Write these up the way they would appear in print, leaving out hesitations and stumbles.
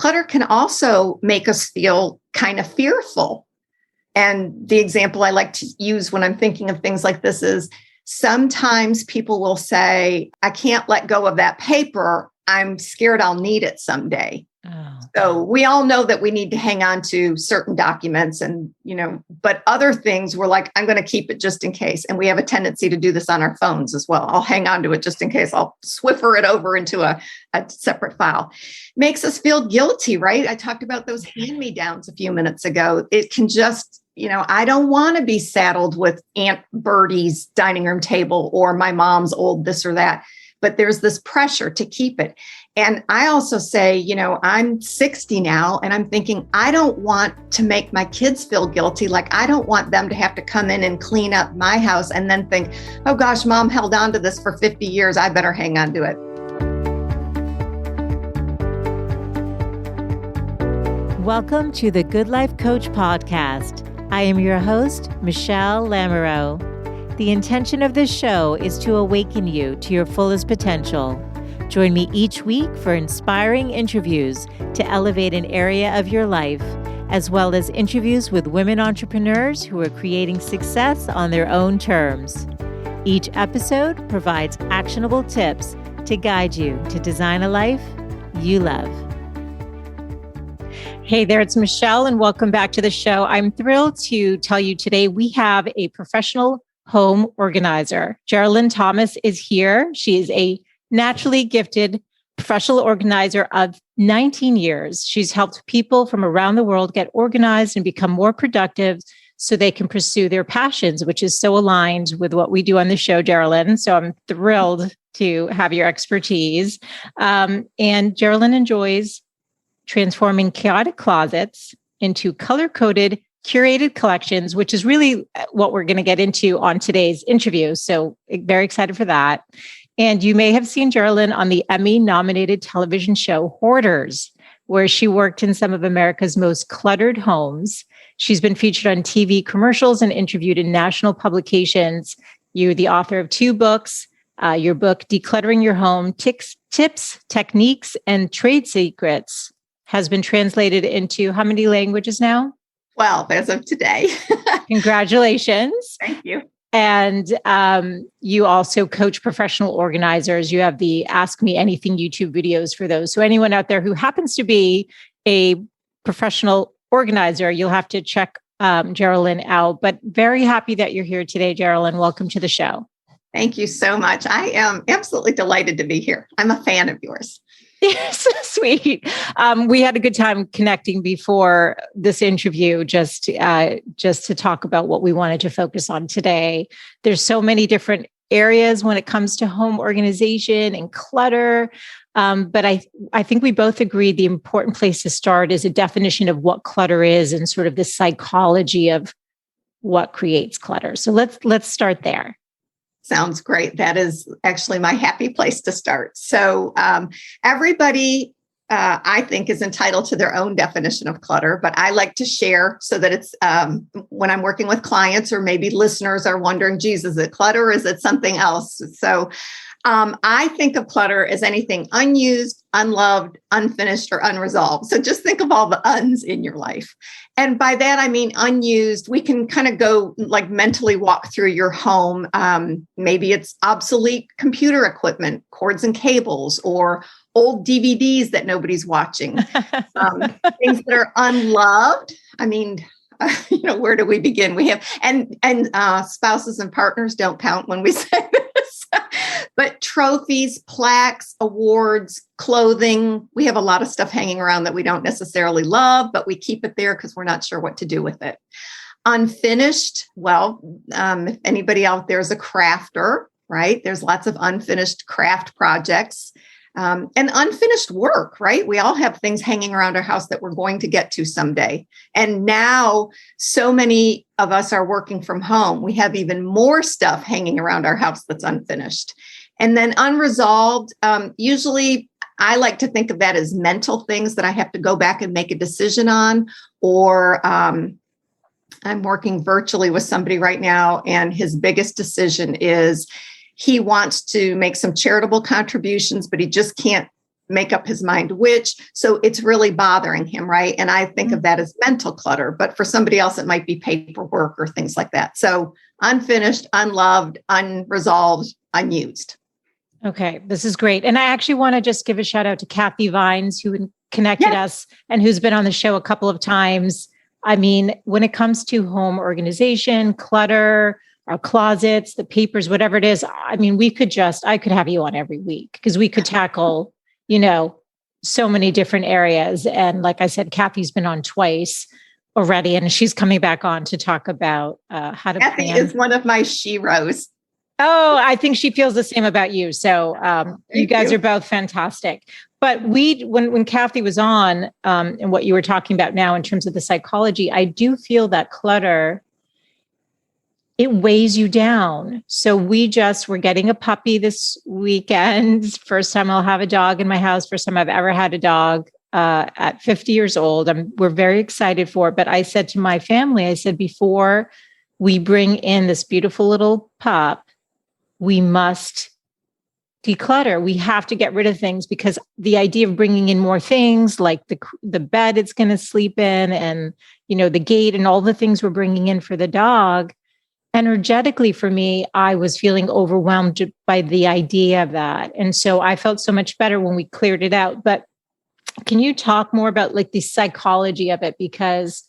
clutter can also make us feel kind of fearful. And the example I like to use when I'm thinking of things like this is sometimes people will say, I can't let go of that paper. I'm scared I'll need it someday. Oh. So we all know that we need to hang on to certain documents and, but other things we're like, I'm going to keep it just in case. And we have a tendency to do this on our phones as well. I'll hang on to it just in case. I'll swiffer it over into a separate file. Makes us feel guilty, right? I talked about those hand-me-downs a few minutes ago. It can just, I don't want to be saddled with Aunt Bertie's dining room table or my mom's old this or that. But there's this pressure to keep it. And I also say, I'm 60 now and I'm thinking, I don't want to make my kids feel guilty. Like I don't want them to have to come in and clean up my house and then think, oh gosh, mom held on to this for 50 years. I better hang on to it. Welcome to the Good Life Coach podcast. I am your host, Michelle Lamoureux. The intention of this show is to awaken you to your fullest potential. Join me each week for inspiring interviews to elevate an area of your life, as well as interviews with women entrepreneurs who are creating success on their own terms. Each episode provides actionable tips to guide you to design a life you love. Hey there, it's Michelle, and welcome back to the show. I'm thrilled to tell you today we have a professional home organizer. Geralin Thomas is here. She is a naturally gifted professional organizer of 19 years. She's helped people from around the world get organized and become more productive so they can pursue their passions, which is so aligned with what we do on the show, Geralin. So I'm thrilled to have your expertise. And Geralin enjoys transforming chaotic closets into color-coded curated collections, which is really what we're going to get into on today's interview. So very excited for that. And you may have seen Geralin on the Emmy-nominated television show Hoarders, where she worked in some of America's most cluttered homes. She's been featured on TV commercials and interviewed in national publications. You're the author of 2 books. Your book, Decluttering Your Home, Tips, Techniques, and Trade Secrets, has been translated into how many languages now? 12 as of today. Congratulations. Thank you. And you also coach professional organizers. You have the Ask Me Anything YouTube videos for those. So anyone out there who happens to be a professional organizer, you'll have to check Geralin out. But very happy that you're here today, Geralin. Welcome to the show. Thank you so much. I am absolutely delighted to be here. I'm a fan of yours. So sweet. We had a good time connecting before this interview, just to talk about what we wanted to focus on today. There's so many different areas when it comes to home organization and clutter. But I think we both agree the important place to start is a definition of what clutter is and sort of the psychology of what creates clutter. So let's start there. Sounds great. That is actually my happy place to start. So everybody, I think, is entitled to their own definition of clutter, but I like to share so that it's when I'm working with clients or maybe listeners are wondering, geez, is it clutter or is it something else? So I think of clutter as anything unused, unloved, unfinished, or unresolved. So just think of all the uns in your life. And by that, I mean unused. We can kind of go like mentally walk through your home. Maybe it's obsolete computer equipment, cords and cables, or old DVDs that nobody's watching. Things that are unloved. I mean, where do we begin? We have, and spouses and partners don't count when we say this, but trophies, plaques, awards, clothing. We have a lot of stuff hanging around that we don't necessarily love, but we keep it there because we're not sure what to do with it. Unfinished. Well, if anybody out there is a crafter, right? There's lots of unfinished craft projects. And unfinished work, right? We all have things hanging around our house that we're going to get to someday. And now so many of us are working from home. We have even more stuff hanging around our house that's unfinished. And then unresolved, usually I like to think of that as mental things that I have to go back and make a decision on, or I'm working virtually with somebody right now, and his biggest decision is he wants to make some charitable contributions, but he just can't make up his mind which. So it's really bothering him, right? And I think of that as mental clutter, but for somebody else, it might be paperwork or things like that. So unfinished, unloved, unresolved, unused. Okay, this is great. And I actually want to just give a shout out to Cathy Vines, who connected us and who's been on the show a couple of times. I mean, when it comes to home organization, clutter, our closets, the papers, whatever it is, I mean, I could have you on every week because we could tackle, so many different areas. And like I said, Cathy's been on twice already, and she's coming back on to talk about how to Cathy plan. is one of my sheroes. Oh, I think she feels the same about you. So you guys are both fantastic. But when Cathy was on and what you were talking about now in terms of the psychology, I do feel that clutter, it weighs you down. So we're getting a puppy this weekend. First time I'll have a dog in my house. First time I've ever had a dog at 50 years old. We're very excited for it. But I said to my family, I said, before we bring in this beautiful little pup, we must declutter. We have to get rid of things because the idea of bringing in more things like the bed it's going to sleep in and, the gate and all the things we're bringing in for the dog, energetically for me, I was feeling overwhelmed by the idea of that. And so I felt so much better when we cleared it out. But can you talk more about like the psychology of it? Because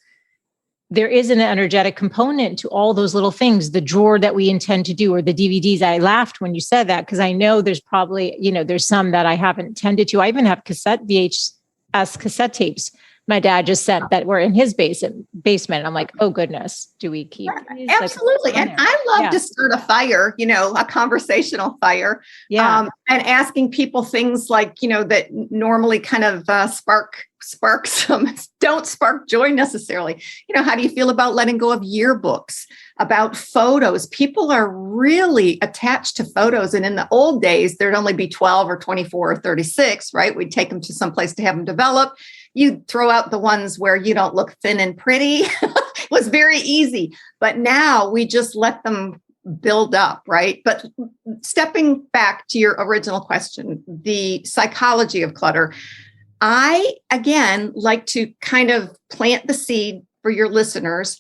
there is an energetic component to all those little things, the drawer that we intend to do, or the DVDs. I laughed when you said that because I know there's probably, there's some that I haven't tended to. I even have VHS cassette tapes my dad just sent that were in his basement. I'm like, oh goodness, do we keep these? Absolutely. And I love to start a fire, a conversational fire. Yeah. And asking people things like, that normally kind of spark some, don't spark joy necessarily. How do you feel about letting go of yearbooks, about photos? People are really attached to photos. And in the old days, there'd only be 12 or 24 or 36, right? We'd take them to some place to have them develop. You throw out the ones where you don't look thin and pretty. It was very easy. But now we just let them build up, right? But stepping back to your original question, the psychology of clutter, I, again, like to kind of plant the seed for your listeners.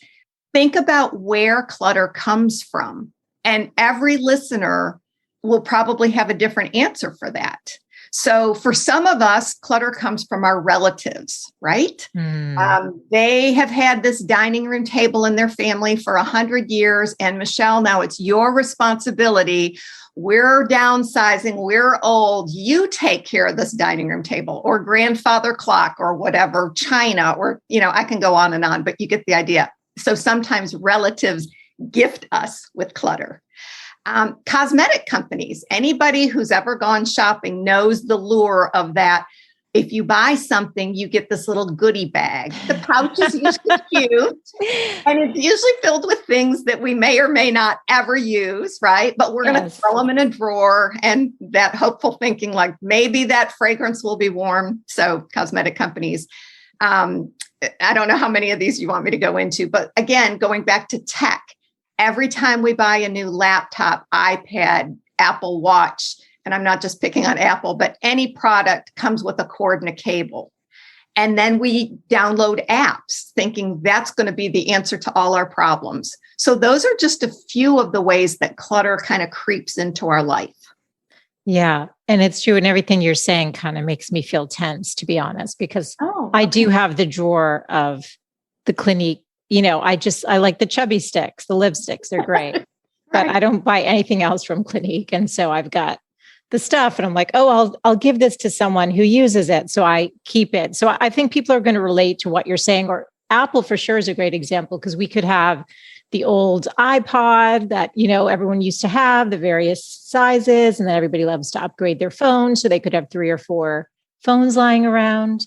Think about where clutter comes from. And every listener will probably have a different answer for that. So for some of us, clutter comes from our relatives, right? They have had this dining room table in their family for 100 years. And Michelle, now it's your responsibility. We're downsizing. We're old. You take care of this dining room table or grandfather clock or whatever, china, or, I can go on and on, but you get the idea. So sometimes relatives gift us with clutter. Cosmetic companies, anybody who's ever gone shopping knows the lure of that. If you buy something, you get this little goodie bag. The pouch is usually cute, and it's usually filled with things that we may or may not ever use, right? But we're going to throw them in a drawer, and that hopeful thinking like maybe that fragrance will be warm. So cosmetic companies, I don't know how many of these you want me to go into, but again, going back to tech, every time we buy a new laptop, iPad, Apple Watch, and I'm not just picking on Apple, but any product comes with a cord and a cable. And then we download apps thinking that's going to be the answer to all our problems. So those are just a few of the ways that clutter kind of creeps into our life. Yeah. And it's true. And everything you're saying kind of makes me feel tense, to be honest, because I do have the drawer of the Clinique. I like the chubby sticks, the lipsticks, they're great, but I don't buy anything else from Clinique. And so I've got the stuff and I'm like, I'll give this to someone who uses it. So I keep it. So I think people are going to relate to what you're saying, or Apple for sure is a great example because we could have the old iPod that, everyone used to have, the various sizes, and then everybody loves to upgrade their phone. So they could have 3 or 4 phones lying around.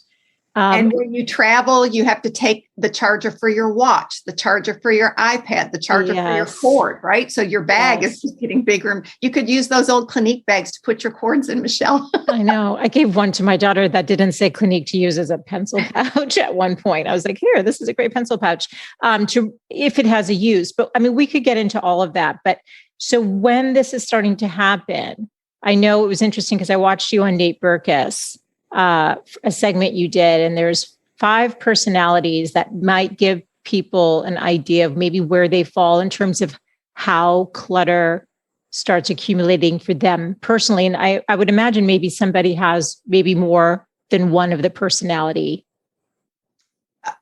And when you travel, you have to take the charger for your watch, the charger for your iPad, the charger for your cord, right? So your bag is just getting bigger. You could use those old Clinique bags to put your cords in, Michelle. I know. I gave one to my daughter that didn't say Clinique to use as a pencil pouch at one point. I was like, here, this is a great pencil pouch if it has a use. But I mean, we could get into all of that. But so when this is starting to happen, I know it was interesting because I watched you on Nate Berkus. a segment you did, and there's 5 personalities that might give people an idea of maybe where they fall in terms of how clutter starts accumulating for them personally. And I would imagine maybe somebody has maybe more than one of the personality.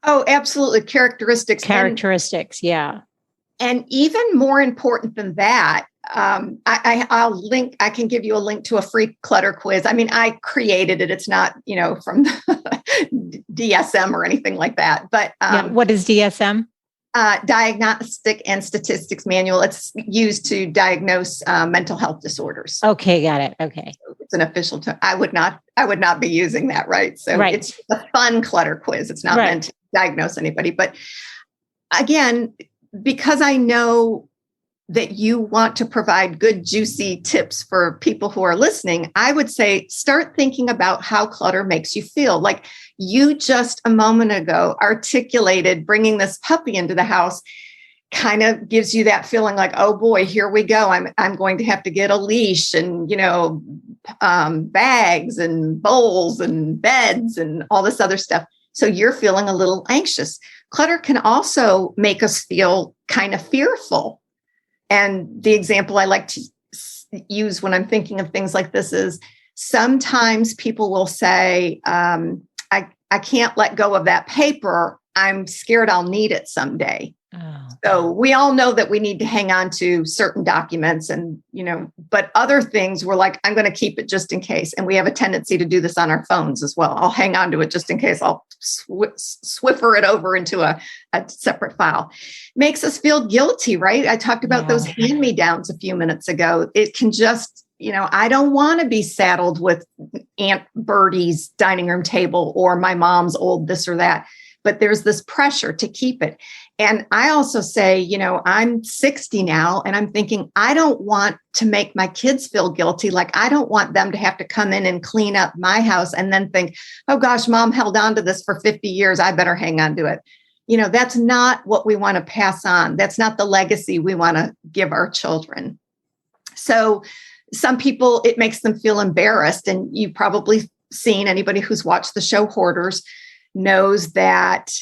Oh, absolutely. Characteristics. Yeah. And even more important than that, I can give you a link to a free clutter quiz. I mean, I created it. It's not, from DSM or anything like that. But what is DSM? Diagnostic and Statistics Manual. It's used to diagnose mental health disorders. Okay, got it. Okay, so it's an official term. I would not be using that, right? So It's a fun clutter quiz. It's not meant to diagnose anybody. But again, because I know that you want to provide good, juicy tips for people who are listening, I would say start thinking about how clutter makes you feel. Like you just a moment ago articulated bringing this puppy into the house kind of gives you that feeling like, oh boy, here we go. I'm going to have to get a leash and, bags and bowls and beds and all this other stuff. So you're feeling a little anxious. Clutter can also make us feel kind of fearful. And the example I like to use when I'm thinking of things like this is sometimes people will say, I can't let go of that paper. I'm scared I'll need it someday. Oh. So we all know that we need to hang on to certain documents and, but other things we're like, I'm going to keep it just in case. And we have a tendency to do this on our phones as well. I'll hang on to it just in case. I'll swiffer it over into a separate file. Makes us feel guilty, right? I talked about those hand-me-downs a few minutes ago. It can just, I don't want to be saddled with Aunt Bertie's dining room table or my mom's old this or that. But there's this pressure to keep it. And I also say, I'm 60 now and I'm thinking, I don't want to make my kids feel guilty. Like I don't want them to have to come in and clean up my house and then think, oh gosh, mom held on to this for 50 years. I better hang on to it. That's not what we want to pass on. That's not the legacy we want to give our children. So some people, it makes them feel embarrassed. And you've probably seen anybody who's watched the show Hoarders knows that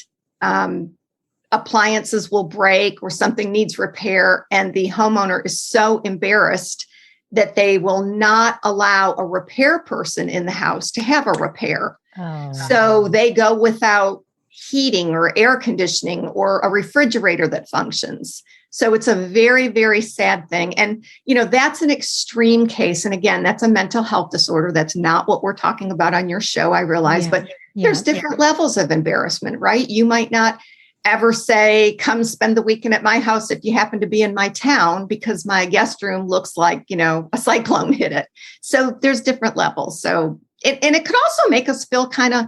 appliances will break or something needs repair. And the homeowner is so embarrassed that they will not allow a repair person in the house to have a repair. Oh. So they go without heating or air conditioning or a refrigerator that functions. So it's a very, very sad thing. And, that's an extreme case. And again, that's a mental health disorder. That's not what we're talking about on your show, I realize, but there's different levels of embarrassment, right? You might not ever say, come spend the weekend at my house if you happen to be in my town because my guest room looks like, a cyclone hit it. So there's different levels. So, and it could also make us feel kind of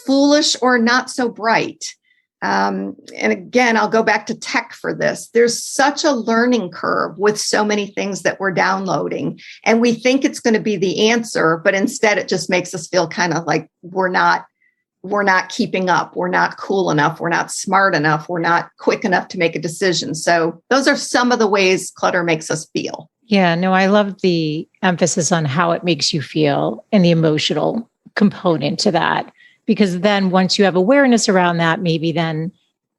foolish or not so bright. And again, I'll go back to tech for this. There's such a learning curve with so many things that we're downloading, and we think it's going to be the answer, but instead it just makes us feel kind of like we're not keeping up. We're not cool enough. We're not smart enough. We're not quick enough to make a decision. So those are some of the ways clutter makes us feel. Yeah, no, I love the emphasis on how it makes you feel and the emotional component to that. Because then once you have awareness around that, maybe then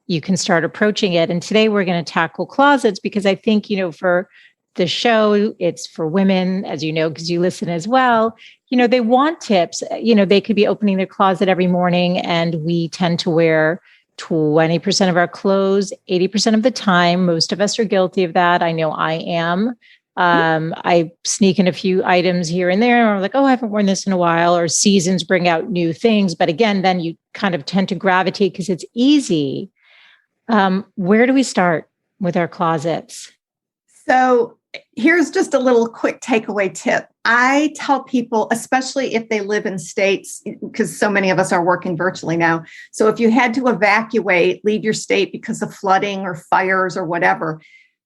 you can start approaching it. And today we're going to tackle closets because I think, for the show, it's for women, as you know, because you listen as well. They want tips. They could be opening their closet every morning and we tend to wear 20% of our clothes, 80% of the time. Most of us are guilty of that. I know I am. I sneak in a few items here and there, or like, oh, I haven't worn this in a while, or seasons bring out new things. But again, then you kind of tend to gravitate because it's easy. Where do we start with our closets? So here's just a little quick takeaway tip. I tell people, especially if they live in states, because so many of us are working virtually now. So if you had to evacuate, leave your state because of flooding or fires or whatever,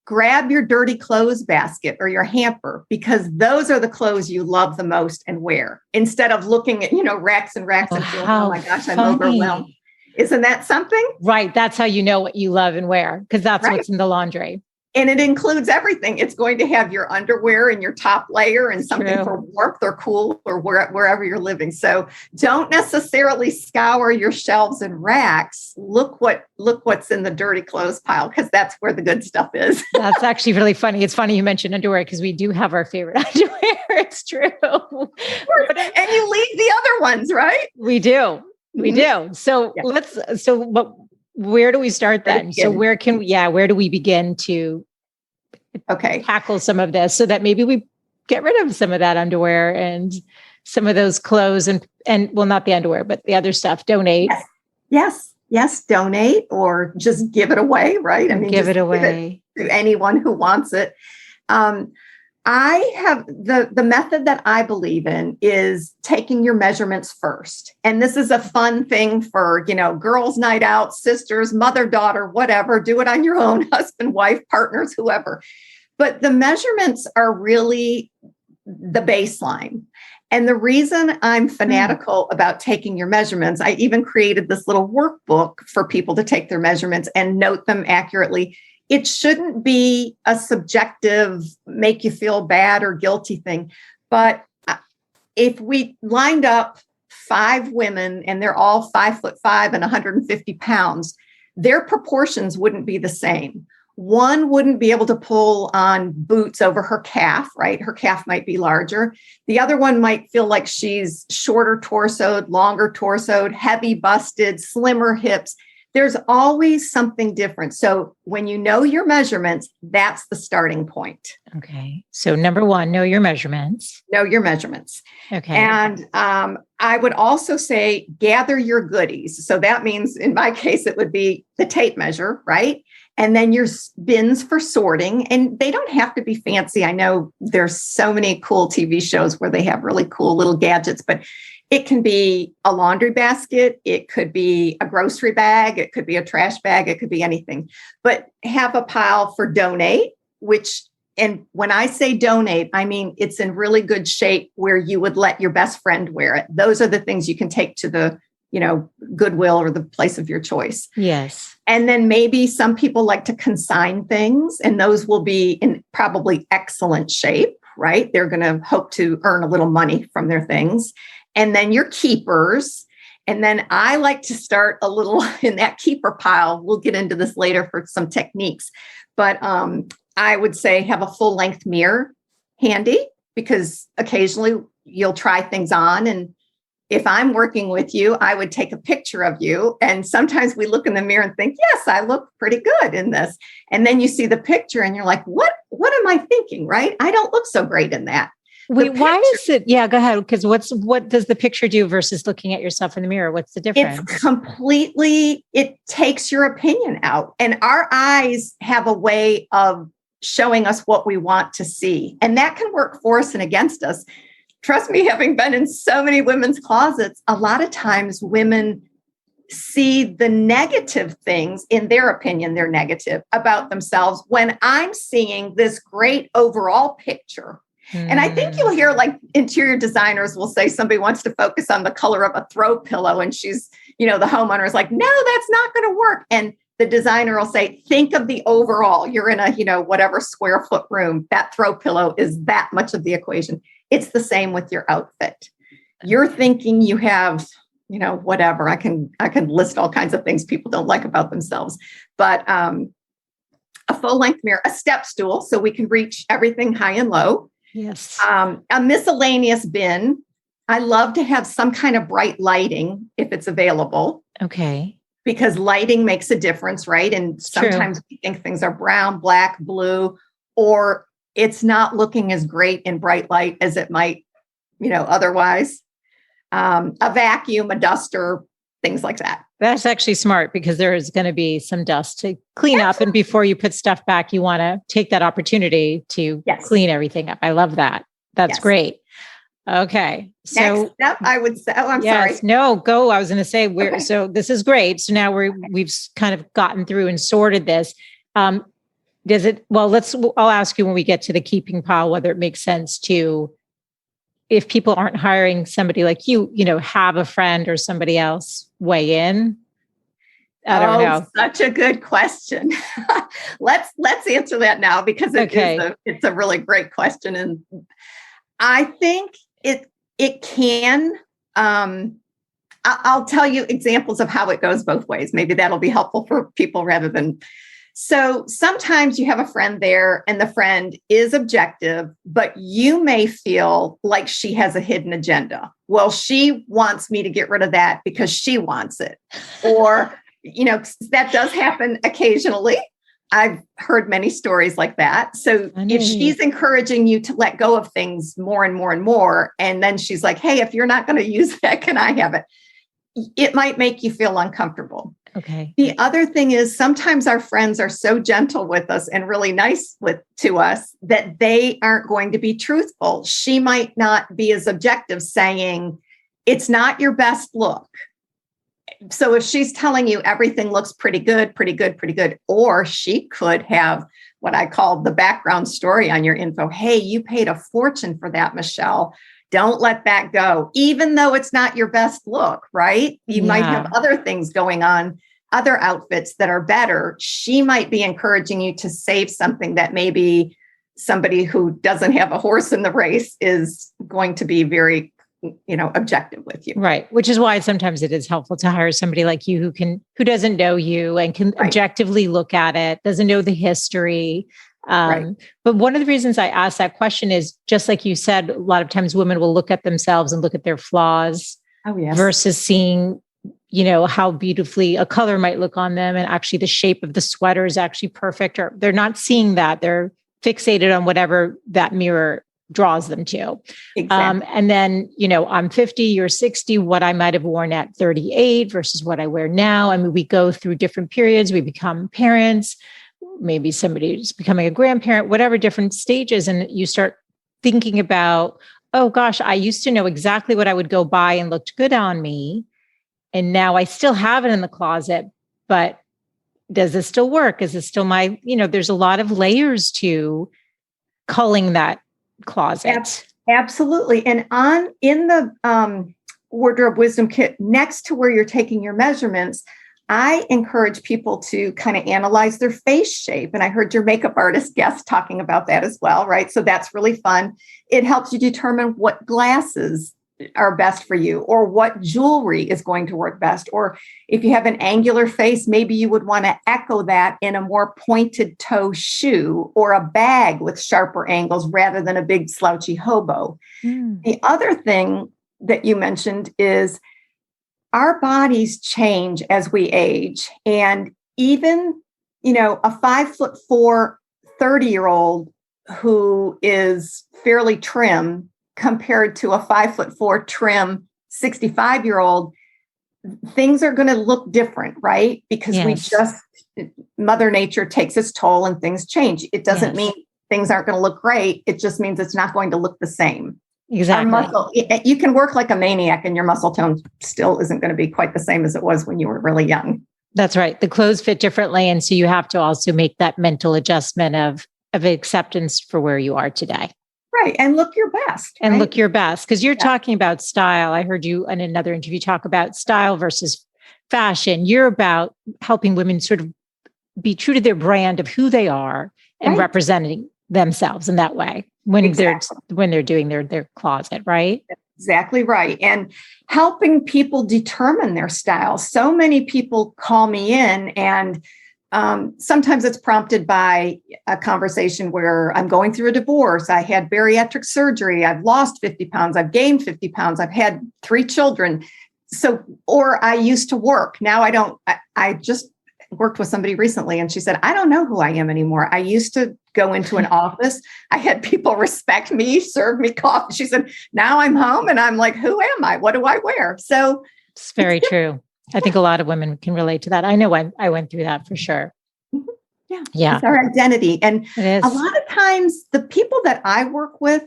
grab your dirty clothes basket or your hamper, because those are the clothes you love the most and wear, instead of looking at, racks and racks and feeling, oh my gosh, I'm overwhelmed. Isn't that something? Right. That's how you know what you love and wear, because that's what's in the laundry. And it includes everything. It's going to have your underwear and your top layer and something for warmth or cool or wherever you're living. So don't necessarily scour your shelves and racks. Look what's in the dirty clothes pile, because that's where the good stuff is. That's actually really funny. It's funny you mentioned underwear because we do have our favorite underwear. It's true. And you leave the other ones, right? We do. We do. So where do we start then? So where do we begin to tackle some of this so that maybe we get rid of some of that underwear and some of those clothes and well, not the underwear, but the other stuff, donate. Yes. Donate or just give it away. Right. I mean, give it away to anyone who wants it. I have the method that I believe in is taking your measurements first. And this is a fun thing for, girls' night out, sisters, mother, daughter, whatever, do it on your own, husband, wife, partners, whoever. But the measurements are really the baseline. And the reason I'm fanatical about taking your measurements, I even created this little workbook for people to take their measurements and note them accurately. It shouldn't be a subjective, make you feel bad or guilty thing. But if we lined up 5 women and they're all 5'5" and 150 pounds, their proportions wouldn't be the same. One wouldn't be able to pull on boots over her calf, right? Her calf might be larger. The other one might feel like she's shorter torsoed, longer torsoed, heavy busted, slimmer hips. There's always something different. So when you know your measurements, that's the starting point. Okay. So number 1, know your measurements. Know your measurements. Okay. And I would also say gather your goodies. So that means in my case, it would be the tape measure, right? And then your bins for sorting. And they don't have to be fancy. I know there's so many cool TV shows where they have really cool little gadgets, but it can be a laundry basket. It could be a grocery bag. It could be a trash bag. It could be anything. But have a pile for donate, and when I say donate, I mean it's in really good shape where you would let your best friend wear it. Those are the things you can take to the, Goodwill or the place of your choice. Yes. And then maybe some people like to consign things, and those will be in probably excellent shape, right? They're going to hope to earn a little money from their things. And then your keepers. And then I like to start a little in that keeper pile. We'll get into this later for some techniques. But I would say have a full length mirror handy, because occasionally you'll try things on. And if I'm working with you, I would take a picture of you. And sometimes we look in the mirror and think, yes, I look pretty good in this. And then you see the picture and you're like, what am I thinking, right? I don't look so great in that. Wait, why is it? Yeah, go ahead. Because what does the picture do versus looking at yourself in the mirror? What's the difference? It takes your opinion out. And our eyes have a way of showing us what we want to see. And that can work for us and against us. Trust me, having been in so many women's closets, a lot of times women see the negative things, in their opinion, they're negative about themselves, when I'm seeing this great overall picture. And I think you'll hear like interior designers will say somebody wants to focus on the color of a throw pillow. And she's, the homeowner is like, no, that's not going to work. And the designer will say, think of the overall. You're in a, whatever square foot room. That throw pillow is that much of the equation. It's the same with your outfit. You're thinking you have, whatever. I can list all kinds of things people don't like about themselves. But a full length mirror, a step stool, so we can reach everything high and low. Yes. A miscellaneous bin. I love to have some kind of bright lighting if it's available. Okay. Because lighting makes a difference, right? And sometimes we think things are brown, black, blue, or it's not looking as great in bright light as it might, otherwise. A vacuum, a duster, things like that. That's actually smart, because there is going to be some dust to clean up. And before you put stuff back, you want to take that opportunity to clean everything up. I love that. That's great. Okay. So next step, I would say, sorry. No, go. I was going to say so this is great. So now we've kind of gotten through and sorted this. I'll ask you when we get to the keeping pile, whether it makes sense to, if people aren't hiring somebody like you, have a friend or somebody else weigh in. I don't know. Such a good question. Let's answer that now because it's a really great question. And I think it can, I'll tell you examples of how it goes both ways. Maybe that'll be helpful for people rather than. So sometimes you have a friend there and the friend is objective, but you may feel like she has a hidden agenda. Well, she wants me to get rid of that because she wants it. Or, that does happen occasionally. I've heard many stories like that. So if she's encouraging you to let go of things more and more and more, and then she's like, hey, if you're not going to use that, can I have it? It might make you feel uncomfortable. Okay. The other thing is sometimes our friends are so gentle with us and really nice to us that they aren't going to be truthful. She might not be as objective, saying it's not your best look. So if she's telling you everything looks pretty good, or she could have what I call the background story on your info. Hey, you paid a fortune for that, Michelle. Don't let that go, even though it's not your best look, right? You might have other things going on, other outfits that are better. She might be encouraging you to save something that maybe somebody who doesn't have a horse in the race is going to be very, objective with you. Right. Which is why sometimes it is helpful to hire somebody like you who doesn't know you and can objectively look at it, doesn't know the history. But one of the reasons I asked that question is just like you said, a lot of times women will look at themselves and look at their flaws versus seeing, how beautifully a color might look on them. And actually the shape of the sweater is actually perfect, or they're not seeing that. They're fixated on whatever that mirror draws them to. Exactly. And then, I'm 50, you're 60, what I might've worn at 38 versus what I wear now. I mean, we go through different periods, we become parents, maybe somebody's becoming a grandparent, whatever different stages. And you start thinking about, oh gosh, I used to know exactly what I would go buy and looked good on me. And now I still have it in the closet, but does this still work? Is this still my, there's a lot of layers to culling that closet. Absolutely. And in the wardrobe wisdom kit, next to where you're taking your measurements, I encourage people to kind of analyze their face shape. And I heard your makeup artist guest talking about that as well, right? So that's really fun. It helps you determine what glasses are best for you or what jewelry is going to work best. Or if you have an angular face, maybe you would want to echo that in a more pointed toe shoe or a bag with sharper angles rather than a big slouchy hobo. The other thing that you mentioned is our bodies change as we age. And even, a 5'4", 30-year-old who is fairly trim compared to a 5'4" trim 65-year-old, things are going to look different, right? Because Mother Nature takes its toll and things change. It doesn't mean things aren't going to look great. It just means it's not going to look the same. Exactly. You can work like a maniac and your muscle tone still isn't going to be quite the same as it was when you were really young. That's right. The clothes fit differently. And so you have to also make that mental adjustment of acceptance for where you are today. Right. And look your best. And look your best. Because you're talking about style. I heard you in another interview talk about style versus fashion. You're about helping women sort of be true to their brand of who they are and representing themselves in that way when they're doing their closet, right? Exactly right. And helping people determine their style. So many people call me in and sometimes it's prompted by a conversation where I'm going through a divorce. I had bariatric surgery. I've lost 50 pounds. I've gained 50 pounds. I've had 3 children. So, or I used to work. Now I don't. I just worked with somebody recently and she said, I don't know who I am anymore. I used to go into an office. I had people respect me, serve me coffee. She said, now I'm home and I'm like, who am I? What do I wear? So it's very true. I think a lot of women can relate to that. I know I went through that for sure. Yeah. It's our identity. And a lot of times the people that I work with,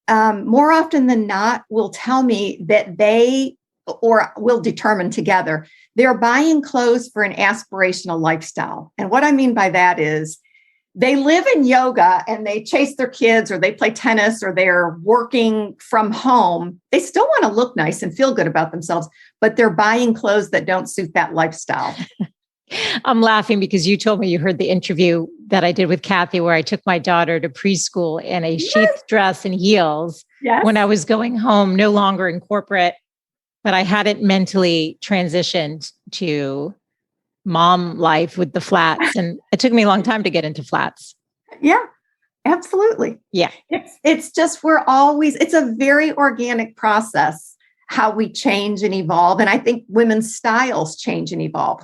more often than not, will tell me that they or will determine together, they're buying clothes for an aspirational lifestyle. And what I mean by that is they live in yoga and they chase their kids or they play tennis or they're working from home. They still want to look nice and feel good about themselves, but they're buying clothes that don't suit that lifestyle. I'm laughing because you told me you heard the interview that I did with Cathy, where I took my daughter to preschool in a sheath dress and heels when I was going home, no longer in corporate, but I hadn't mentally transitioned to mom life with the flats. And it took me a long time to get into flats. Yeah, absolutely. Yeah. It's just, it's a very organic process, how we change and evolve. And I think women's styles change and evolve.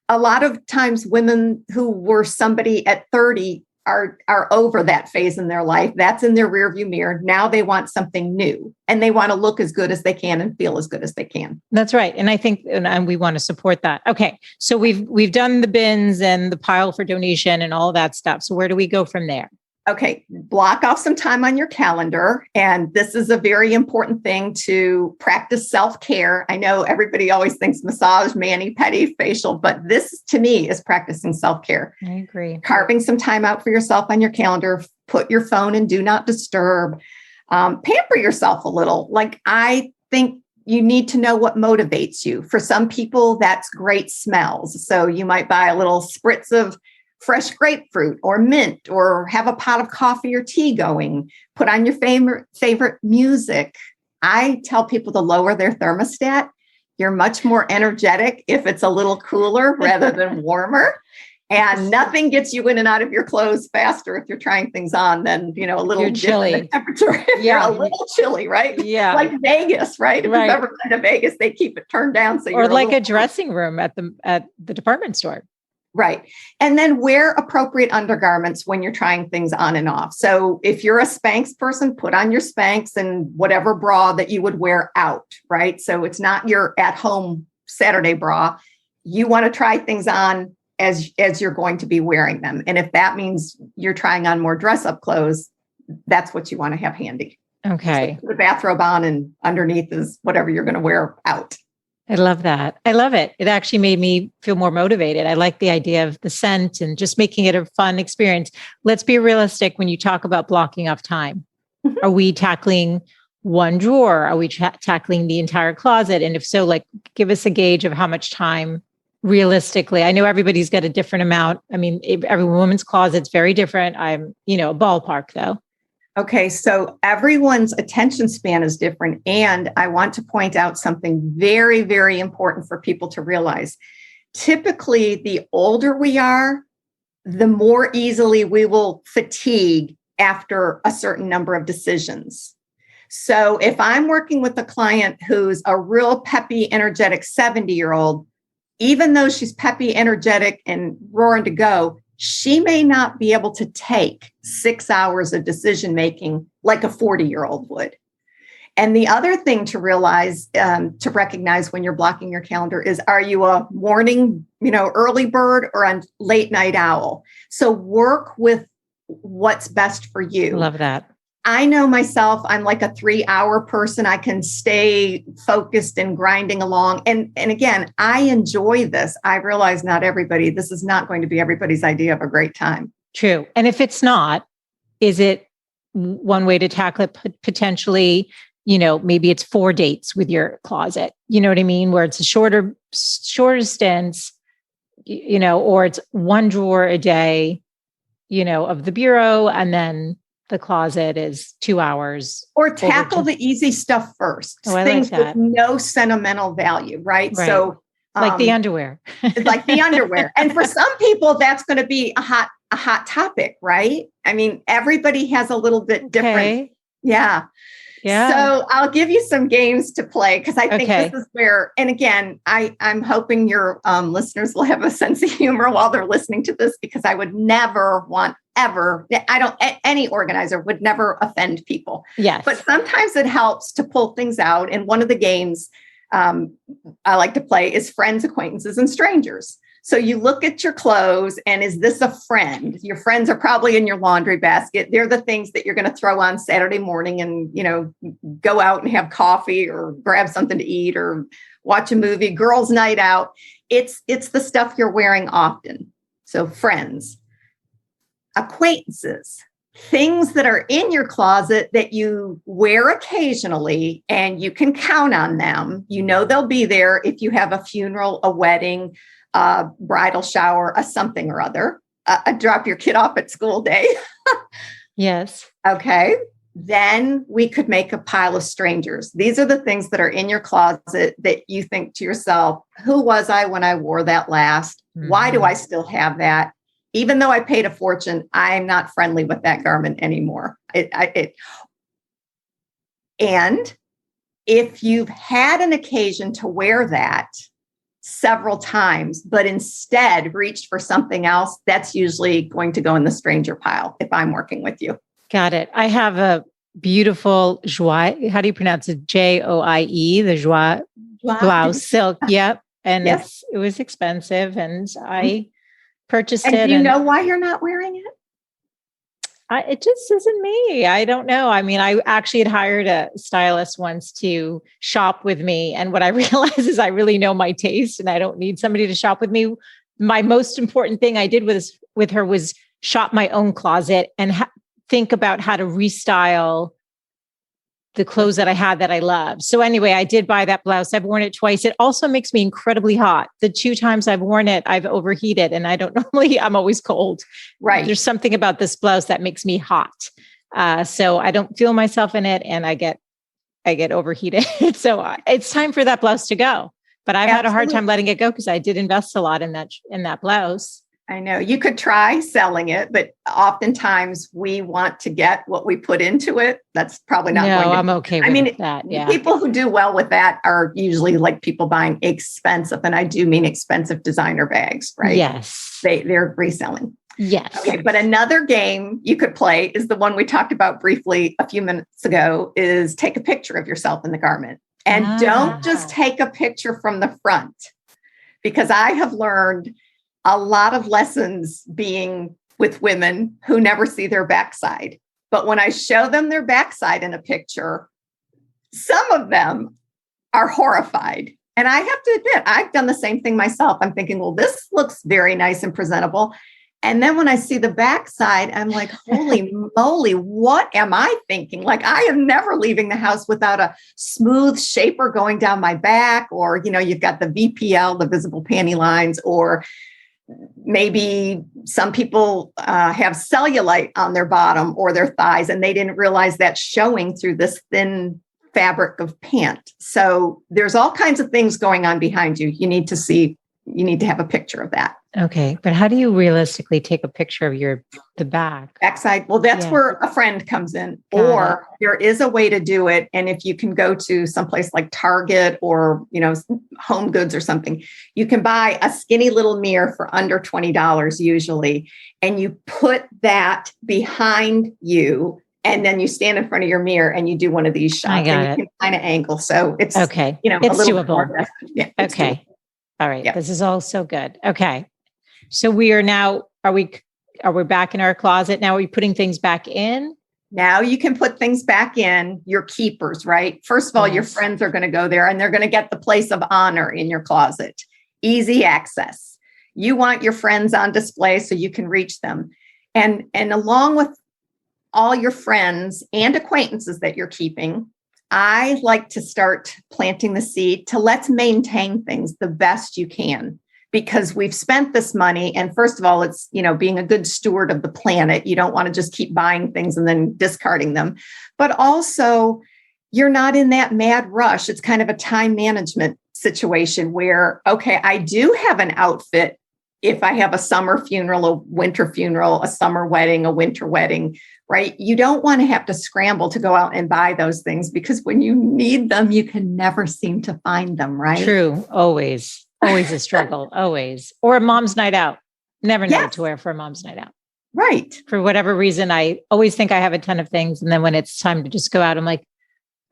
A lot of times women who were somebody at 30 are over that phase in their life. That's in their rearview mirror. Now they want something new and they want to look as good as they can and feel as good as they can. That's right. And I think, and we want to support that. Okay. So we've done the bins and the pile for donation and all that stuff. So where do we go from there? Okay, block off some time on your calendar. And this is a very important thing to practice self-care. I know everybody always thinks massage, mani-pedi, facial, but this to me is practicing self-care. I agree. Carving some time out for yourself on your calendar, put your phone in do not disturb, pamper yourself a little. Like I think you need to know what motivates you. For some people, that's great smells. So you might buy a little spritz of fresh grapefruit or mint, or have a pot of coffee or tea going, put on your favorite music. I tell people to lower their thermostat. You're much more energetic if it's a little cooler rather than warmer. And nothing gets you in and out of your clothes faster if you're trying things on than, a little dip chilly. in the temperature. You're a little chilly, right? Yeah. Like Vegas, right? If you've ever been to Vegas, they keep it turned down. So or like a dressing room at the department store. Right. And then wear appropriate undergarments when you're trying things on and off. So if you're a Spanx person, put on your Spanx and whatever bra that you would wear out, right? So it's not your at-home Saturday bra. You want to try things on as you're going to be wearing them. And if that means you're trying on more dress-up clothes, that's what you want to have handy. Okay. So the bathrobe on and underneath is whatever you're going to wear out. I love that. I love it. It actually made me feel more motivated. I like the idea of the scent and just making it a fun experience. Let's be realistic when you talk about blocking off time. Mm-hmm. Are we tackling one drawer? Are we tackling the entire closet? And if so, give us a gauge of how much time realistically. I know everybody's got a different amount. I mean, every woman's closet's very different. I'm, a ballpark though. Okay, so everyone's attention span is different. And I want to point out something very, very important for people to realize. Typically, the older we are, the more easily we will fatigue after a certain number of decisions. So if I'm working with a client who's a real peppy, energetic 70-year-old, even though she's peppy, energetic, and roaring to go, she may not be able to take 6 hours of decision making like a 40-year-old would. And the other thing to realize, to recognize when you're blocking your calendar is, are you a morning, early bird or a late night owl? So work with what's best for you. Love that. I know myself, I'm like a 3-hour person. I can stay focused and grinding along. And again, I enjoy this. I realize this is not going to be everybody's idea of a great time. True. And if it's not, is it one way to tackle it potentially? Maybe it's 4 dates with your closet, you know what I mean? Where it's a shorter stints, or it's 1 drawer a day, of the bureau, and then the closet is 2 hours. Or tackle the easy stuff first. Oh, things with no sentimental value, right? So like the underwear. Like the underwear. And for some people, that's going to be a hot topic, right? I mean, everybody has a little bit different. Okay. Yeah. So I'll give you some games to play because I think this is where, and again, I'm hoping your listeners will have a sense of humor while they're listening to this, because I would never any organizer would never offend people. Yes. But sometimes it helps to pull things out. And one of the games I like to play is friends, acquaintances, and strangers. So you look at your clothes and is this a friend? Your friends are probably in your laundry basket. They're the things that you're going to throw on Saturday morning and, go out and have coffee or grab something to eat or watch a movie, girls' night out. It's the stuff you're wearing often. So friends. Acquaintances. things that are in your closet that you wear occasionally and you can count on them. You know they'll be there if you have a funeral, a wedding, a bridal shower, a something or other, a drop your kid off at school day. Yes. Okay. Then we could make a pile of strangers. These are the things that are in your closet that you think to yourself, who was I when I wore that last? Mm-hmm. Why do I still have that? Even though I paid a fortune, I'm not friendly with that garment anymore. And if you've had an occasion to wear that several times, but instead reached for something else, that's usually going to go in the stranger pile if I'm working with you. Got it. I have a beautiful joie. How do you pronounce it? Joie, the joie blouse, silk. Yep. And yes. It was expensive and I purchased it. Do you know why you're not wearing it? It just isn't me. I don't know. I mean, I actually had hired a stylist once to shop with me. And what I realized is I really know my taste and I don't need somebody to shop with me. My most important thing I did with her was shop my own closet and think about how to restyle the clothes that I had that I love. So anyway, I did buy that blouse. I've worn it twice. It also makes me incredibly hot. The 2 times I've worn it, I've overheated and I'm always cold. Right. There's something about this blouse that makes me hot. So I don't feel myself in it and I get overheated. So it's time for that blouse to go. But I've had a hard time letting it go because I did invest a lot in that blouse. I know you could try selling it, but oftentimes we want to get what we put into it. That's probably not going to. I'm okay with that. Yeah. People who do well with that are usually like people buying expensive, and I do mean expensive designer bags, right? Yes. They're reselling. Yes. Okay. But another game you could play is the one we talked about briefly a few minutes ago, is take a picture of yourself in the garment. And don't just take a picture from the front, because I have learned a lot of lessons being with women who never see their backside. But when I show them their backside in a picture, some of them are horrified. And I have to admit, I've done the same thing myself. I'm thinking, well, this looks very nice and presentable. And then when I see the backside, I'm like, holy moly, what am I thinking? Like, I am never leaving the house without a smooth shaper going down my back, or, you've got the VPL, the visible panty lines, or maybe some people have cellulite on their bottom or their thighs, and they didn't realize that's showing through this thin fabric of pant. So there's all kinds of things going on behind you. You need to have a picture of that. Okay. But how do you realistically take a picture of the backside? Well, that's where a friend comes in, or there is a way to do it. And if you can go to someplace like Target or, Home Goods or something, you can buy a skinny little mirror for under $20 usually. And you put that behind you, and then you stand in front of your mirror and you do one of these shots, and you can kind of angle. So it's, okay. It's a little doable. Yeah. Okay. Doable. All right. Yep. This is all so good. Okay. So we are now, are we back in our closet? Now are we putting things back in? Now you can put things back in, your keepers, right? First of all, your friends are going to go there and they're going to get the place of honor in your closet. Easy access. You want your friends on display so you can reach them. And along with all your friends and acquaintances that you're keeping, I like to start planting the seed to let's maintain things the best you can, because we've spent this money. And first of all, it's, being a good steward of the planet. You don't want to just keep buying things and then discarding them. But also, you're not in that mad rush. It's kind of a time management situation where, okay, I do have an outfit. If I have a summer funeral, a winter funeral, a summer wedding, a winter wedding, right? You don't want to have to scramble to go out and buy those things, because when you need them, you can never seem to find them, right? True. Always a struggle. Always. Or a mom's night out. Never know what to wear for a mom's night out. Right. For whatever reason, I always think I have a ton of things. And then when it's time to just go out, I'm like,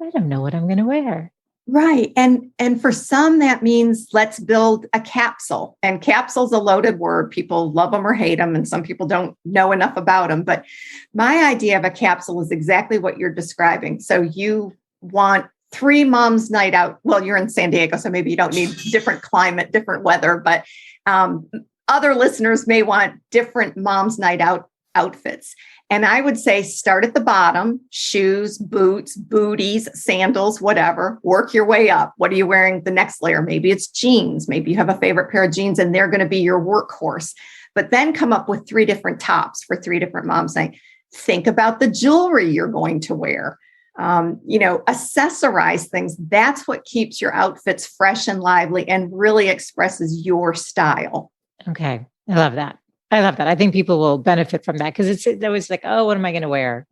I don't know what I'm going to wear. Right. And for some, that means let's build a capsule. And capsule's a loaded word. People love them or hate them. And some people don't know enough about them. But my idea of a capsule is exactly what you're describing. So you want 3 moms night out. Well, you're in San Diego, so maybe you don't need different climate, different weather. But other listeners may want different moms night out outfits. And I would say start at the bottom, shoes, boots, booties, sandals, whatever, work your way up. What are you wearing the next layer? Maybe it's jeans. Maybe you have a favorite pair of jeans and they're going to be your workhorse. But then come up with 3 different tops for 3 different moms. Saying, think about the jewelry you're going to wear. Accessorize things. That's what keeps your outfits fresh and lively and really expresses your style. Okay. I love that. I think people will benefit from that because it's always like, oh, what am I going to wear?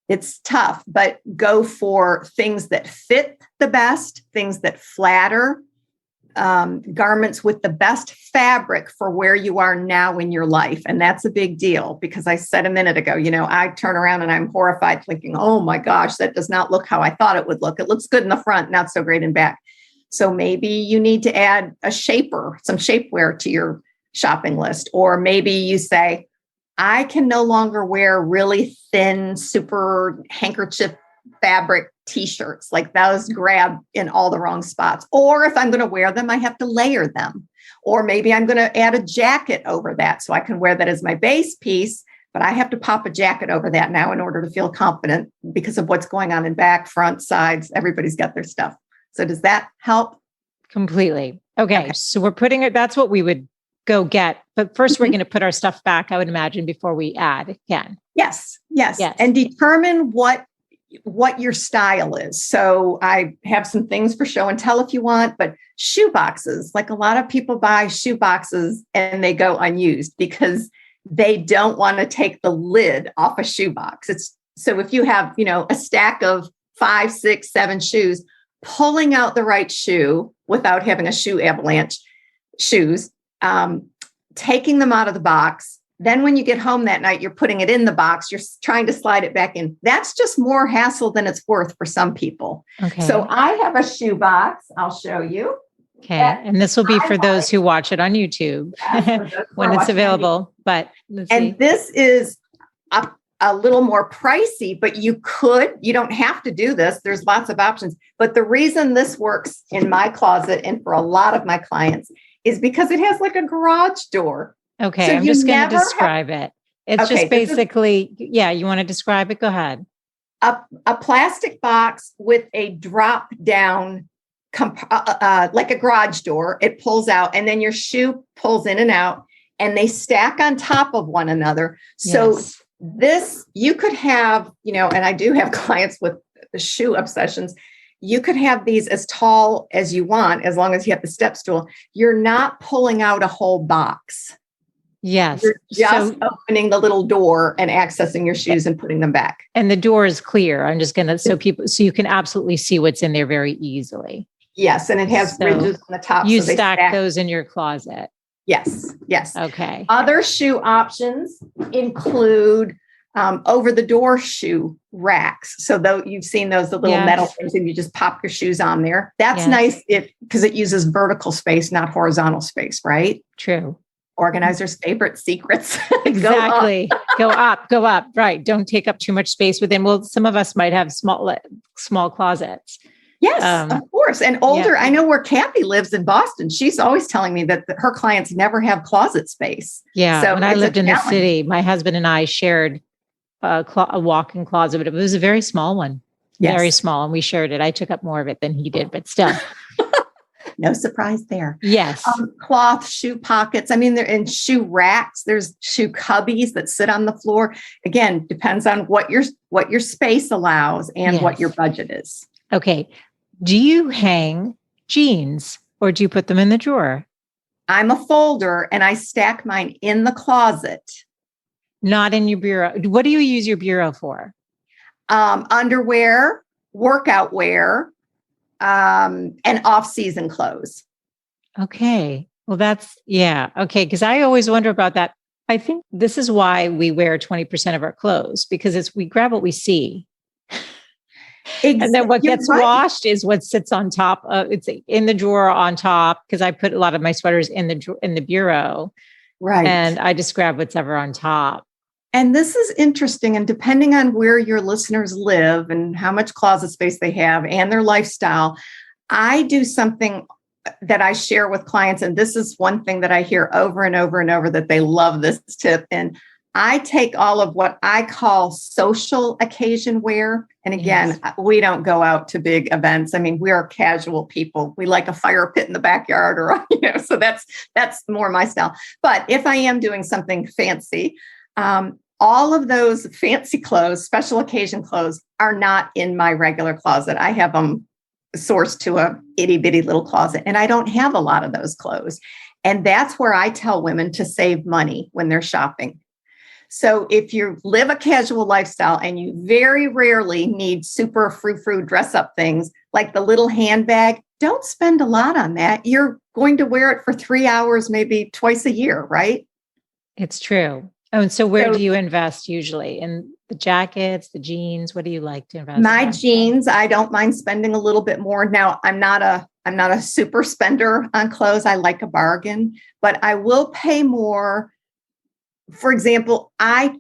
It's tough, but go for things that fit the best, things that flatter, garments with the best fabric for where you are now in your life. And that's a big deal because I said a minute ago, I turn around and I'm horrified thinking, oh my gosh, that does not look how I thought it would look. It looks good in the front, not so great in back. So maybe you need to add a shaper, some shapewear to your shopping list. Or maybe you say, I can no longer wear really thin, super handkerchief fabric t-shirts, like those grab in all the wrong spots. Or if I'm going to wear them, I have to layer them. Or maybe I'm going to add a jacket over that so I can wear that as my base piece, but I have to pop a jacket over that now in order to feel confident because of what's going on in back, front, sides. Everybody's got their stuff. So does that help? Completely. Okay. So we're putting it, that's what we would go get. But first we're going to put our stuff back, I would imagine, before we add again. Yes. And determine what your style is. So I have some things for show and tell if you want, but shoe boxes, like a lot of people buy shoe boxes and they go unused because they don't want to take the lid off a shoe box. So if you have, a stack of 5, 6, 7 shoes, pulling out the right shoe without having a shoe avalanche, shoes, taking them out of the box. Then when you get home that night, you're putting it in the box. You're trying to slide it back in. That's just more hassle than it's worth for some people. Okay. So I have a shoe box. I'll show you. Okay. And this will be for those who watch it on YouTube when it's available. But this is a little more pricey, but you don't have to do this. There's lots of options. But the reason this works in my closet and for a lot of my clients is because it has like a garage door. Okay, so I'm just going to describe it. It's just basically, you want to describe it? Go ahead. A plastic box with a drop down, like a garage door. It pulls out and then your shoe pulls in and out and they stack on top of one another. So this, you could have, and I do have clients with the shoe obsessions. You could have these as tall as you want, as long as you have the step stool. You're not pulling out a whole box. Yes. You're just opening the little door and accessing your shoes and putting them back. And the door is clear. I'm just going to, so you can absolutely see what's in there very easily. Yes. And it has ridges on the top. You stack those in your closet. Yes. Okay. Other shoe options include over the door shoe racks. So though you've seen those, the little metal things and you just pop your shoes on there. That's nice because it uses vertical space, not horizontal space, right? True. Organizers' favorite secrets. Exactly. Go up. Right. Don't take up too much space within. Well, some of us might have small closets. Yes, of course. And older, I know where Cathy lives in Boston. She's always telling me that her clients never have closet space. Yeah. So when I lived in the city, my husband and I shared a walk-in closet, but it was a very small one. Yes. Very small. And we shared it. I took up more of it than he did, but still. No surprise there. Yes. Cloth shoe pockets. I mean, they're in shoe racks. There's shoe cubbies that sit on the floor. Again, depends on what your space allows and what your budget is. Okay. Do you hang jeans or do you put them in the drawer? I'm a folder and I stack mine in the closet. Not in your bureau. What do you use your bureau for? Underwear, workout wear, and off-season clothes. Okay. Well, okay. Because I always wonder about that. I think this is why we wear 20% of our clothes, because we grab what we see. And then what gets washed is what sits on top of it's in the drawer on top. Because I put a lot of my sweaters in the bureau. Right. And I just grab what's ever on top. And this is interesting. And depending on where your listeners live and how much closet space they have and their lifestyle, I do something that I share with clients. And this is one thing that I hear over and over and over that they love this tip. And I take all of what I call social occasion wear. And again, we don't go out to big events. I mean, we are casual people. We like a fire pit in the backyard or, so that's more my style. But if I am doing something fancy, all of those fancy clothes, special occasion clothes are not in my regular closet. I have them sourced to a itty bitty little closet, and I don't have a lot of those clothes. And that's where I tell women to save money when they're shopping. So if you live a casual lifestyle and you very rarely need super frou-frou dress up things like the little handbag, don't spend a lot on that. You're going to wear it for 3 hours, maybe twice a year, right? It's true. Oh, and so where do you invest usually? In the jackets, the jeans? What do you like to invest My in? jeans, I don't mind spending a little bit more. Now, I'm not a super spender on clothes. I like a bargain, but I will pay more. For example, I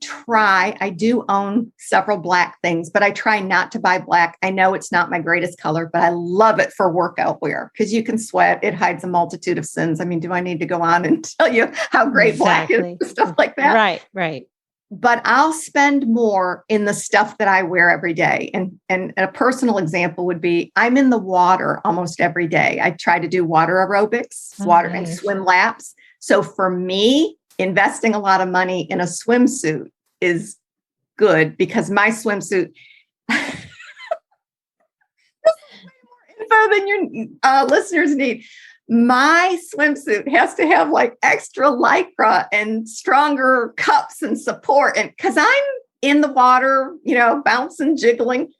do own several black things, but I try not to buy black. I know it's not my greatest color, but I love it for workout wear because you can sweat. It hides a multitude of sins. I mean, do I need to go on and tell you how great black is? Stuff like that. Right. But I'll spend more in the stuff that I wear every day. And a personal example would be I'm in the water almost every day. I try to do water aerobics, and swim laps. So for me, investing a lot of money in a swimsuit is good because my swimsuit this is way more info than your listeners need. My swimsuit has to have like extra lycra and stronger cups and support. And because I'm in the water, bouncing, jiggling,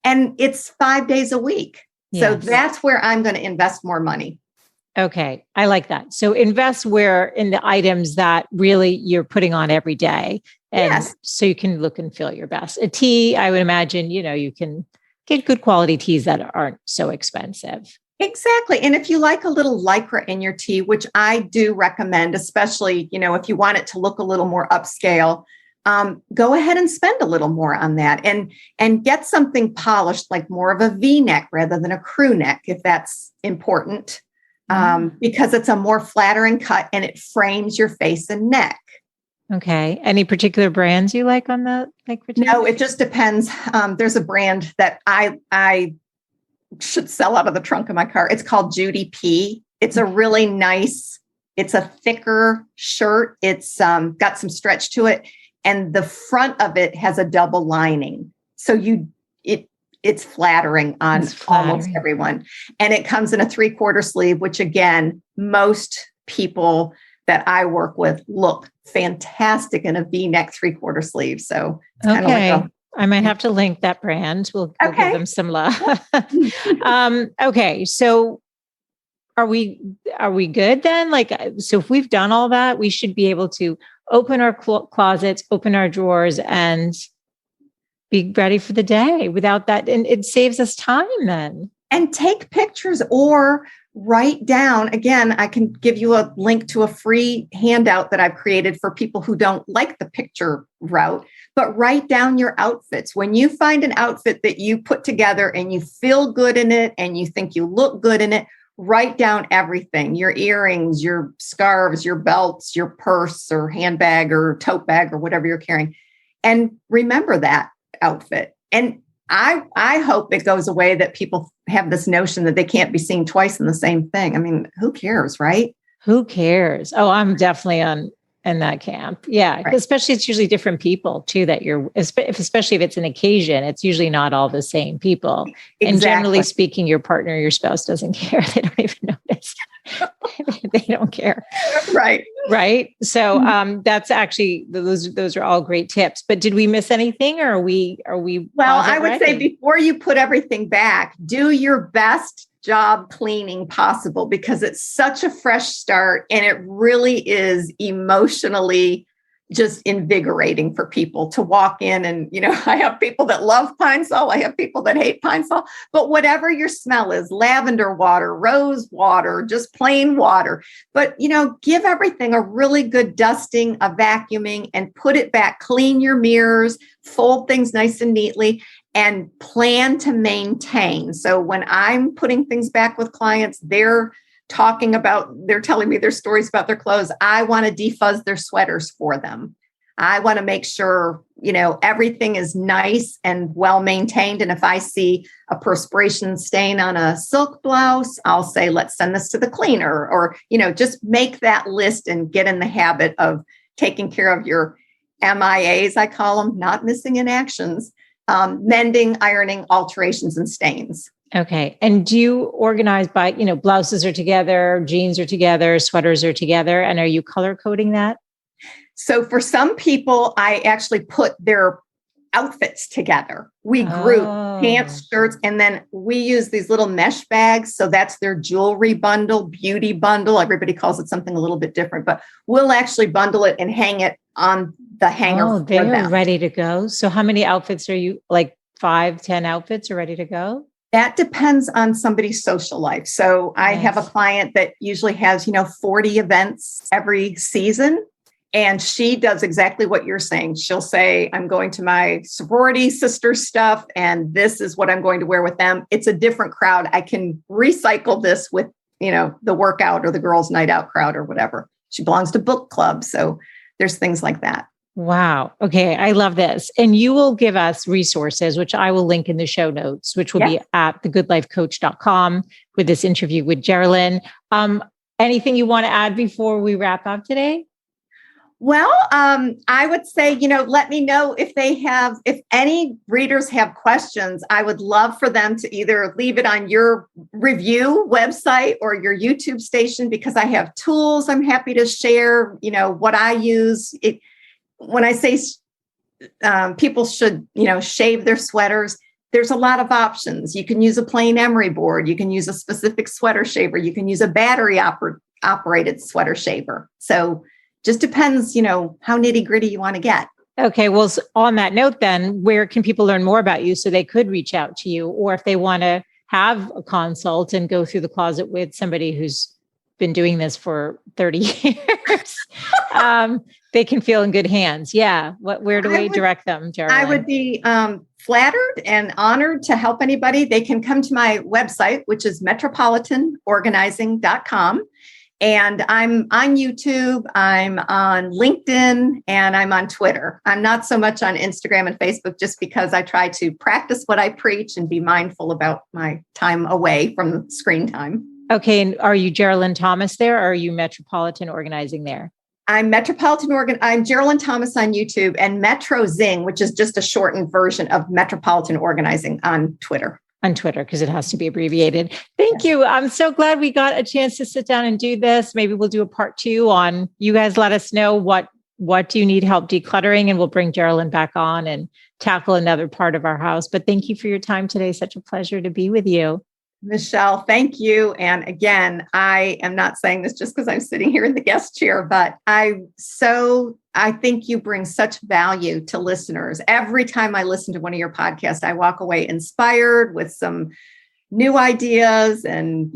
and it's 5 days a week. Yes. So that's where I'm going to invest more money. Okay. I like that. So invest where in the items that really you're putting on every day. And so you can look and feel your best. A tee, I would imagine, you can get good quality tees that aren't so expensive. Exactly. And if you like a little lycra in your tee, which I do recommend, especially, if you want it to look a little more upscale, go ahead and spend a little more on that and get something polished, like more of a V-neck rather than a crew neck, if that's important, because it's a more flattering cut and it frames your face and neck. Okay. Any particular brands you like on the lycra tee? No, it just depends. There's a brand that I should sell out of the trunk of my car. It's called Judy P. It's a really nice, it's a thicker shirt. It's got some stretch to it. And the front of it has a double lining. So it's flattering on almost everyone. And it comes in a 3/4 sleeve, which again, most people that I work with look fantastic in a V-neck 3/4 sleeve. So it's kind of like I might have to link that brand. We'll give them some love. Okay. So are we good then? So if we've done all that, we should be able to open our closets, open our drawers, and be ready for the day without that. And it saves us time then. And take pictures or write down. Again, I can give you a link to a free handout that I've created for people who don't like the picture route, but write down your outfits. When you find an outfit that you put together and you feel good in it and you think you look good in it, write down everything, your earrings, your scarves, your belts, your purse or handbag or tote bag or whatever you're carrying. And remember that outfit. And I hope it goes away that people have this notion that they can't be seen twice in the same thing. I mean, who cares, right? Who cares? Oh, I'm definitely in that camp. Yeah. Right. Especially it's usually different people too, that especially if it's an occasion, it's usually not all the same people. Exactly. And generally speaking, your partner, your spouse doesn't care. They don't even notice. They don't care. Right. Right. So that's actually, those are all great tips, but did we miss anything or are we well, I would say before you put everything back, do your best job cleaning possible because it's such a fresh start and it really is emotionally just invigorating for people to walk in. And, I have people that love Pine Sol. I have people that hate Pine Sol, but whatever your smell is, lavender water, rose water, just plain water, but, give everything a really good dusting, a vacuuming and put it back, clean your mirrors, fold things nice and neatly and plan to maintain. So when I'm putting things back with clients, they're telling me their stories about their clothes. I want to defuzz their sweaters for them. I want to make sure, everything is nice and well maintained. And if I see a perspiration stain on a silk blouse, I'll say, let's send this to the cleaner, or, just make that list and get in the habit of taking care of your MIAs, I call them, not missing in actions, mending, ironing, alterations, and stains. Okay. And do you organize by, blouses are together, jeans are together, sweaters are together, and are you color coding that? So for some people, I actually put their outfits together. We group pants, shirts, and then we use these little mesh bags. So that's their jewelry bundle, beauty bundle. Everybody calls it something a little bit different, but we'll actually bundle it and hang it on the hanger. Oh, they're ready to go. So how many outfits are you, like 5, 10 outfits are ready to go? That depends on somebody's social life. So I have a client that usually has, 40 events every season. And she does exactly what you're saying. She'll say, I'm going to my sorority sister stuff, and this is what I'm going to wear with them. It's a different crowd. I can recycle this with, the workout or the girls' night out crowd or whatever. She belongs to book club. So there's things like that. Wow. Okay. I love this. And you will give us resources, which I will link in the show notes, which will be at thegoodlifecoach.com with this interview with Geralin. Anything you want to add before we wrap up today? Well, I would say, let me know if any readers have questions. I would love for them to either leave it on your review website or your YouTube station, because I have tools I'm happy to share, what I use. When I say people should, shave their sweaters, there's a lot of options. You can use a plain emery board. You can use a specific sweater shaver. You can use a battery operated sweater shaver. So just depends, how nitty gritty you want to get. Okay. Well, on that note, then, where can people learn more about you so they could reach out to you? Or if they want to have a consult and go through the closet with somebody who's been doing this for 30 years, they can feel in good hands. Yeah. Where do we direct them, Geralin? I would be flattered and honored to help anybody. They can come to my website, which is metropolitanorganizing.com. And I'm on YouTube, I'm on LinkedIn, and I'm on Twitter. I'm not so much on Instagram and Facebook, just because I try to practice what I preach and be mindful about my time away from screen time. Okay. And are you Geralin Thomas there, or are you Metropolitan Organizing there? I'm I'm Geralin Thomas on YouTube, and Metro Zing, which is just a shortened version of Metropolitan Organizing on Twitter. On Twitter, because it has to be abbreviated. Thank you. I'm so glad we got a chance to sit down and do this. Maybe we'll do a part 2 on, you guys let us know what do you need help decluttering, and we'll bring Geralin back on and tackle another part of our house. But thank you for your time today. Such a pleasure to be with you. Michelle, thank you. And again, I am not saying this just because I'm sitting here in the guest chair, but I think you bring such value to listeners. Every time I listen to one of your podcasts, I walk away inspired with some new ideas and,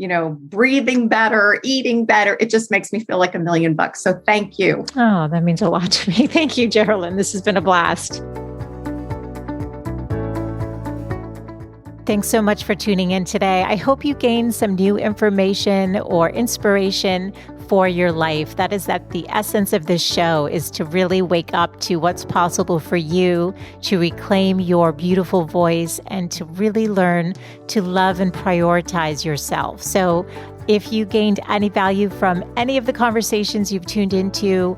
breathing better, eating better. It just makes me feel like $1 million. So thank you. Oh, that means a lot to me. Thank you, Geralin. This has been a blast. Thanks so much for tuning in today. I hope you gained some new information or inspiration for your life. That is the essence of this show, is to really wake up to what's possible for you, to reclaim your beautiful voice, and to really learn to love and prioritize yourself. So if you gained any value from any of the conversations you've tuned into,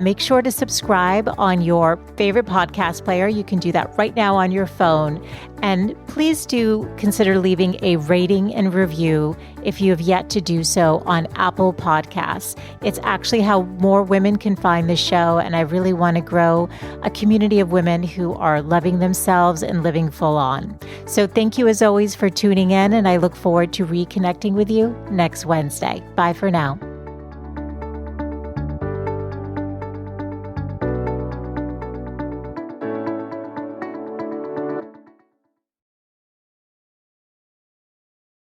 make sure to subscribe on your favorite podcast player. You can do that right now on your phone. And please do consider leaving a rating and review if you have yet to do so on Apple Podcasts. It's actually how more women can find the show. And I really want to grow a community of women who are loving themselves and living full on. So thank you as always for tuning in. And I look forward to reconnecting with you next Wednesday. Bye for now.